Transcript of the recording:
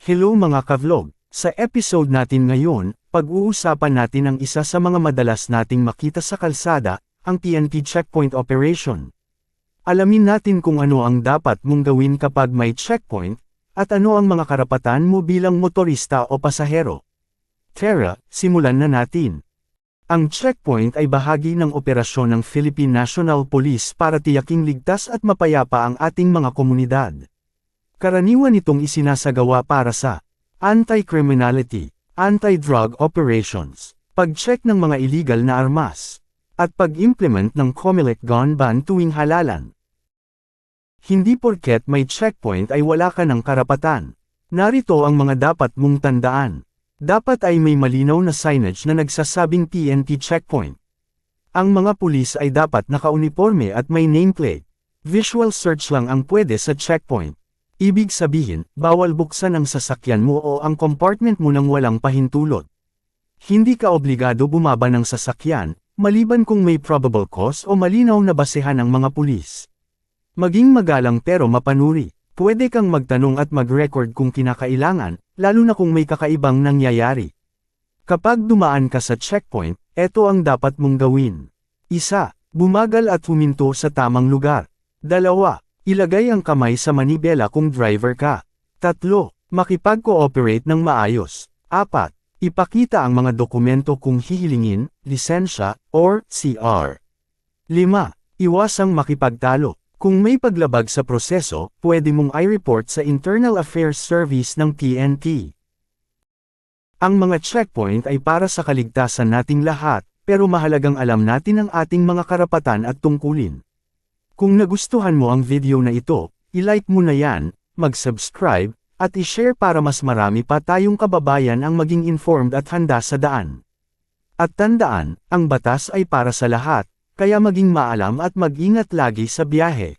Hello mga ka-vlog! Sa episode natin ngayon, pag-uusapan natin ang isa sa mga madalas nating makita sa kalsada, ang PNP checkpoint operation. Alamin natin kung ano ang dapat mong gawin kapag may checkpoint, at ano ang mga karapatan mo bilang motorista o pasahero. Tara, simulan na natin. Ang checkpoint ay bahagi ng operasyon ng Philippine National Police para tiyaking ligtas at mapayapa ang ating mga komunidad. Karaniwan itong isinasagawa para sa anti-criminality, anti-drug operations, pag-check ng mga illegal na armas, at pag-implement ng COMELEC gun ban tuwing halalan. Hindi porket may checkpoint ay wala ka ng karapatan. Narito ang mga dapat mong tandaan. Dapat ay may malinaw na signage na nagsasabing PNP checkpoint. Ang mga pulis ay dapat naka-uniforme at may nameplate. Visual search lang ang pwede sa checkpoint. Ibig sabihin, bawal buksan ang sasakyan mo o ang compartment mo nang walang pahintulot. Hindi ka obligado bumaba ng sasakyan, maliban kung may probable cause o malinaw na basehan ng mga pulis. Maging magalang pero mapanuri. Pwede kang magtanong at mag-record kung kinakailangan, lalo na kung may kakaibang nangyayari. Kapag dumaan ka sa checkpoint, eto ang dapat mong gawin. 1. Bumagal at huminto sa tamang lugar. 2. Ilagay ang kamay sa manibela kung driver ka. 3. Makipag-cooperate ng maayos. 4. Ipakita ang mga dokumento kung hihilingin, lisensya, or CR. 5. Iwasang makipagtalo. Kung may paglabag sa proseso, pwede mong i-report sa Internal Affairs Service ng PNP. Ang mga checkpoint ay para sa kaligtasan nating lahat, pero mahalagang alam natin ang ating mga karapatan at tungkulin. Kung nagustuhan mo ang video na ito, i-like mo na yan, mag-subscribe, at i-share para mas marami pa tayong kababayan ang maging informed at handa sa daan. At tandaan, ang batas ay para sa lahat, kaya maging maalam at mag-ingat lagi sa biyahe.